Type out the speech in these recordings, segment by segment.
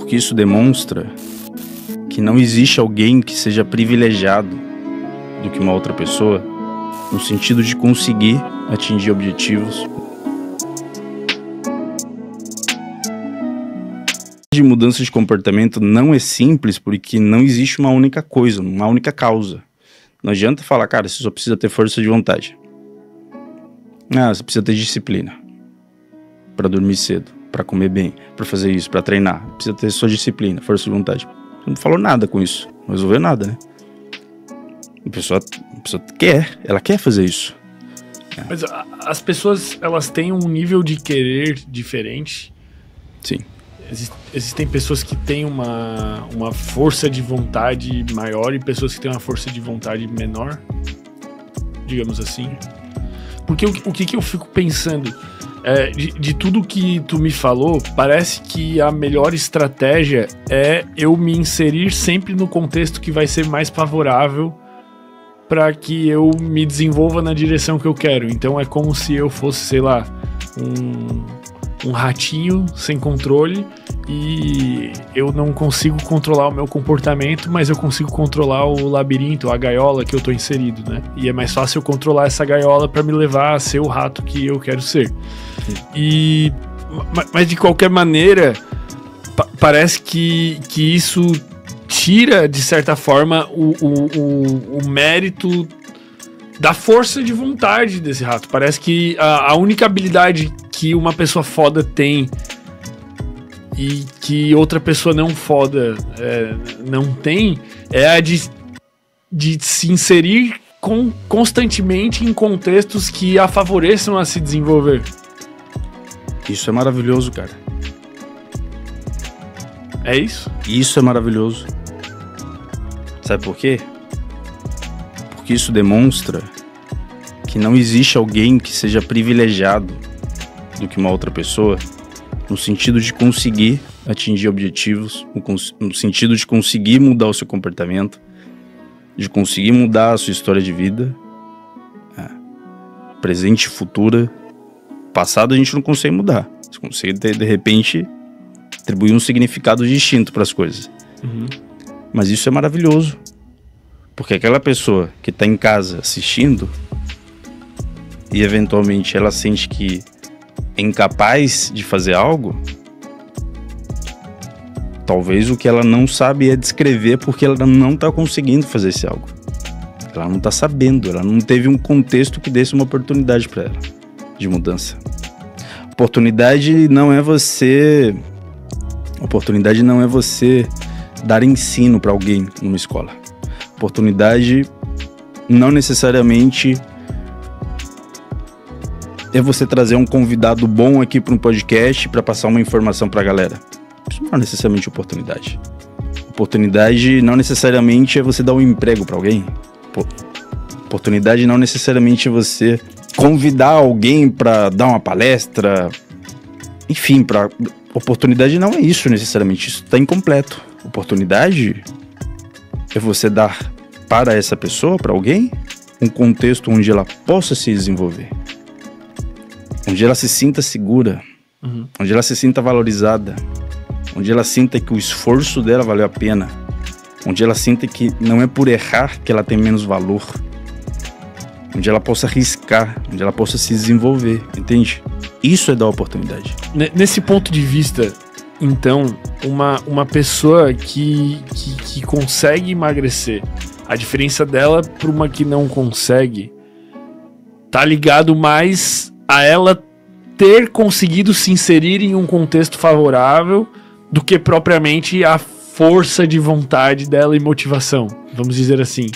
Porque isso demonstra que não existe alguém que seja privilegiado do que uma outra pessoa no sentido de conseguir atingir objetivos. De mudança de comportamento não é simples porque não existe uma única coisa, uma única causa. Não adianta falar, cara, você só precisa ter força de vontade. Você precisa ter disciplina para dormir cedo, para comer bem, para fazer isso, para treinar. Precisa ter sua disciplina, força de vontade. Você não falou nada com isso, não resolveu nada, né? A pessoa ela quer fazer isso. Mas as pessoas, elas têm um nível de querer diferente. Sim. Existem pessoas que têm uma força de vontade maior e pessoas que têm uma força de vontade menor, digamos assim. Porque o que eu fico pensando, de tudo que tu me falou, parece que a melhor estratégia é eu me inserir sempre no contexto que vai ser mais favorável para que eu me desenvolva na direção que eu quero. Então é como se eu fosse, sei lá, um ratinho sem controle e eu não consigo controlar o meu comportamento, mas eu consigo controlar o labirinto, a gaiola que eu tô inserido, né? E é mais fácil eu controlar essa gaiola para me levar a ser o rato que eu quero ser. Mas de qualquer maneira, parece que isso tira, de certa forma, o mérito da força de vontade desse rato. Parece que a única habilidade que uma pessoa foda tem e que outra pessoa não foda não tem é a de se inserir constantemente em contextos que a favoreçam a se desenvolver. Isso é maravilhoso, cara. É isso? Isso é maravilhoso. Sabe por quê? Porque isso demonstra que não existe alguém que seja privilegiado do que uma outra pessoa no sentido de conseguir atingir objetivos, no sentido de conseguir mudar o seu comportamento, de conseguir mudar a sua história de vida, presente e futura. Passado a gente não consegue mudar. Você consegue, de repente, atribuir um significado distinto para as coisas. Uhum. Mas isso é maravilhoso. Porque aquela pessoa que está em casa assistindo e eventualmente ela sente que é incapaz de fazer algo, talvez o que ela não sabe é descrever porque ela não está conseguindo fazer esse algo. Ela não está sabendo, ela não teve um contexto que desse uma oportunidade para ela de mudança. Oportunidade não é você dar ensino para alguém numa escola. Oportunidade não necessariamente é você trazer um convidado bom aqui para um podcast para passar uma informação para a galera. Isso não é necessariamente oportunidade. Oportunidade não necessariamente é você dar um emprego para alguém. Oportunidade não necessariamente é você convidar alguém para dar uma palestra. Enfim, oportunidade não é isso necessariamente. Isso está incompleto. Oportunidade é você dar para essa pessoa, para alguém, um contexto onde ela possa se desenvolver. Onde ela se sinta segura, onde ela se sinta valorizada, onde ela sinta que o esforço dela valeu a pena, onde ela sinta que não é por errar que ela tem menos valor, onde ela possa arriscar, onde ela possa se desenvolver, entende? Isso é dar oportunidade. Nesse ponto de vista, então, uma pessoa que consegue emagrecer, a diferença dela para uma que não consegue tá ligado mais a ela ter conseguido se inserir em um contexto favorável do que propriamente a força de vontade dela e motivação, vamos dizer assim.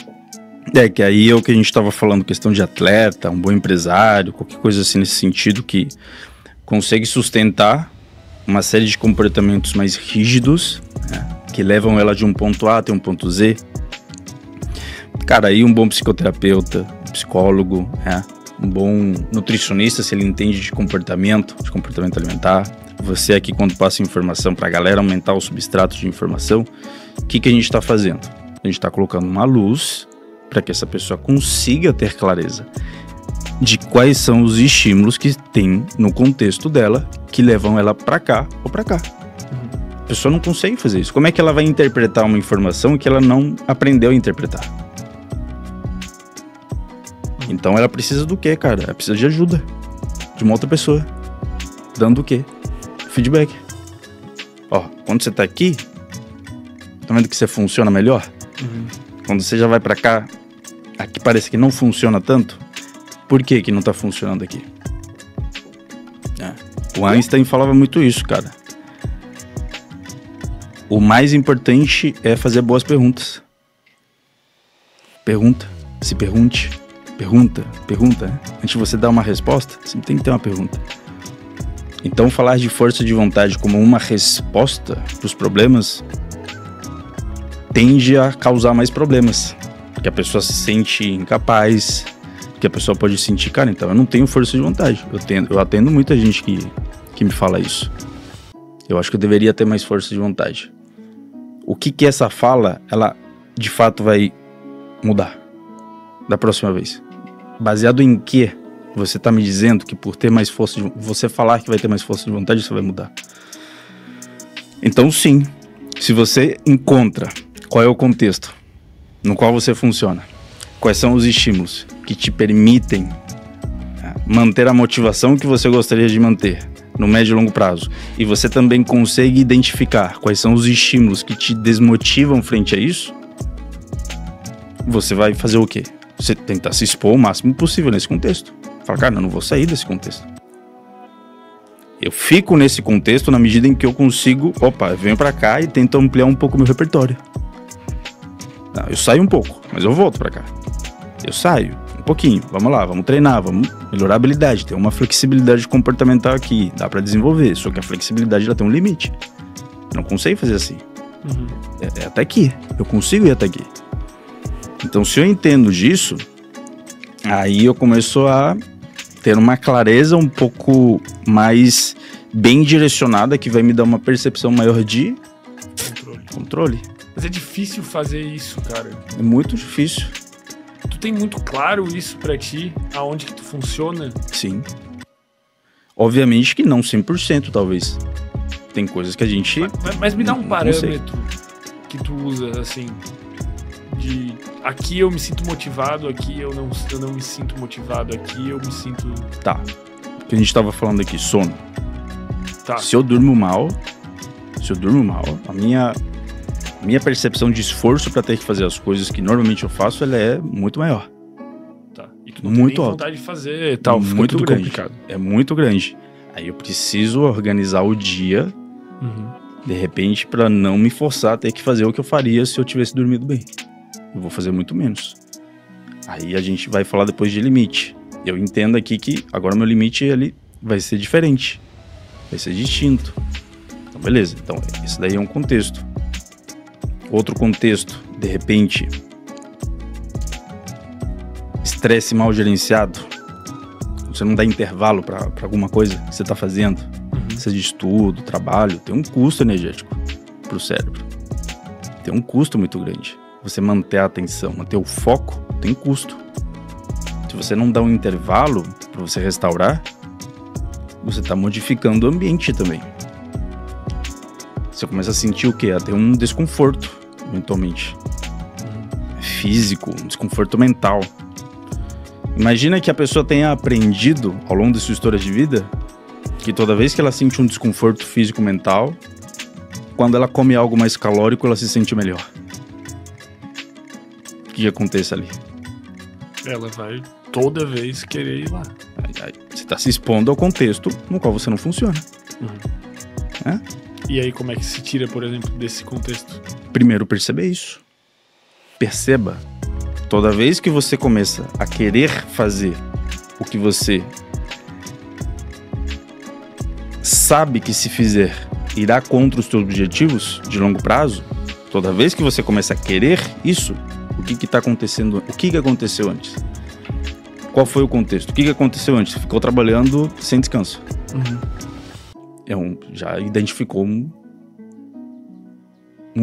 Que aí é o que a gente estava falando, questão de atleta, um bom empresário, qualquer coisa assim nesse sentido, que consegue sustentar uma série de comportamentos mais rígidos, né, que levam ela de um ponto A até um ponto Z. Cara, aí um bom psicoterapeuta, psicólogo, um bom nutricionista, se ele entende de comportamento alimentar. Você aqui, quando passa informação para a galera, aumentar o substrato de informação, o que a gente está fazendo? A gente está colocando uma luz para que essa pessoa consiga ter clareza de quais são os estímulos que tem no contexto dela que levam ela para cá ou para cá. A pessoa não consegue fazer isso. Como é que ela vai interpretar uma informação que ela não aprendeu a interpretar? Então ela precisa do quê, cara? Ela precisa de ajuda. De uma outra pessoa. Dando o quê? Feedback. Ó, quando você tá aqui, tá vendo que você funciona melhor? Quando você já vai pra cá, aqui parece que não funciona tanto. Por que que não tá funcionando aqui? O Einstein falava muito isso, cara. O mais importante é fazer boas perguntas. Pergunta, se pergunte, pergunta. Antes de você dar uma resposta, você tem que ter uma pergunta. Então falar de força de vontade como uma resposta para os problemas tende a causar mais problemas. Que a pessoa se sente incapaz, que a pessoa pode sentir, cara, então eu não tenho força de vontade. Eu atendo muita gente que me fala isso. Eu acho que eu deveria ter mais força de vontade. O que essa fala, ela de fato vai mudar da próxima vez? Baseado em que você tá me dizendo que por ter mais força de você falar que vai ter mais força de vontade, isso vai mudar? Então sim, se você encontra qual é o contexto no qual você funciona, quais são os estímulos que te permitem manter a motivação que você gostaria de manter no médio e longo prazo, e você também consegue identificar quais são os estímulos que te desmotivam frente a isso, você vai fazer o quê? Você tentar se expor o máximo possível nesse contexto. Fala, cara, eu não vou sair desse contexto. Eu fico nesse contexto na medida em que eu consigo, eu venho pra cá e tento ampliar um pouco o meu repertório. Não, eu saio um pouco, mas eu volto pra cá. Eu saio um pouquinho, vamos lá, vamos treinar, vamos melhorar a habilidade, tem uma flexibilidade comportamental aqui, dá pra desenvolver, só que a flexibilidade já tem um limite. Eu não consigo fazer assim. É até aqui, eu consigo ir até aqui. Então se eu entendo disso, aí eu começo a ter uma clareza um pouco mais bem direcionada, que vai me dar uma percepção maior de controle. Mas é difícil fazer isso, cara. É muito difícil. Tu tem muito claro isso pra ti, aonde que tu funciona? Sim. Obviamente que não 100%, talvez. Tem coisas que a gente... Mas me dá um parâmetro que tu usa, assim, de... Aqui eu me sinto motivado, aqui eu não me sinto motivado, aqui eu me sinto... Tá. O que a gente tava falando aqui, sono. Tá. Se eu durmo mal, a minha percepção de esforço pra ter que fazer as coisas que normalmente eu faço, ela é muito maior. Tá. E tu não muito tem alto. vontade de fazer e tal, fica muito tudo grande. complicado. É muito grande. Aí eu preciso organizar o dia, de repente, pra não me forçar a ter que fazer o que eu faria se eu tivesse dormido bem. Eu vou fazer muito menos. Aí a gente vai falar depois de limite. Eu entendo aqui que agora meu limite ele vai ser diferente. Vai ser distinto. Então beleza, então esse daí é um contexto. Outro contexto, de repente, estresse mal gerenciado. Você não dá intervalo para alguma coisa que você está fazendo. Seja de estudo, trabalho, tem um custo energético para o cérebro. Tem um custo muito grande. Você manter a atenção, manter o foco, tem custo. Se você não dá um intervalo para você restaurar, você está modificando o ambiente também. Você começa a sentir o quê? A ter um desconforto, eventualmente. Físico, um desconforto mental. Imagina que a pessoa tenha aprendido, ao longo de sua história de vida, que toda vez que ela sente um desconforto físico-mental, quando ela come algo mais calórico, ela se sente melhor. O que acontece ali? Ela vai toda vez querer ir lá. Aí você está se expondo ao contexto no qual você não funciona. E aí como é que se tira, por exemplo, desse contexto? Primeiro perceber isso. Perceba. Toda vez que você começa a querer fazer o que você sabe que se fizer irá contra os seus objetivos de longo prazo, toda vez que você começa a querer isso, o que está acontecendo? O que aconteceu antes? Qual foi o contexto? O que aconteceu antes? Ficou trabalhando sem descanso. Já identificou um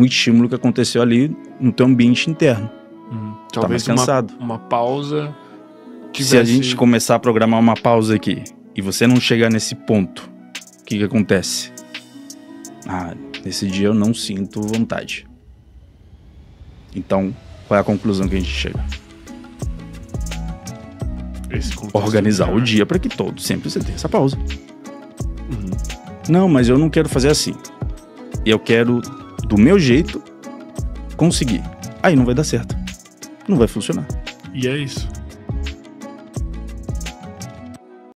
estímulo que aconteceu ali no teu ambiente interno. Talvez tá mais cansado. Uma pausa tivesse... Se a gente começar a programar uma pausa aqui e você não chegar nesse ponto, o que acontece? Nesse dia eu não sinto vontade. Então, qual é a conclusão que a gente chega? Organizar o dia para que sempre você tenha essa pausa. Não, mas eu não quero fazer assim. Eu quero, do meu jeito, conseguir. Aí não vai dar certo. Não vai funcionar. E é isso.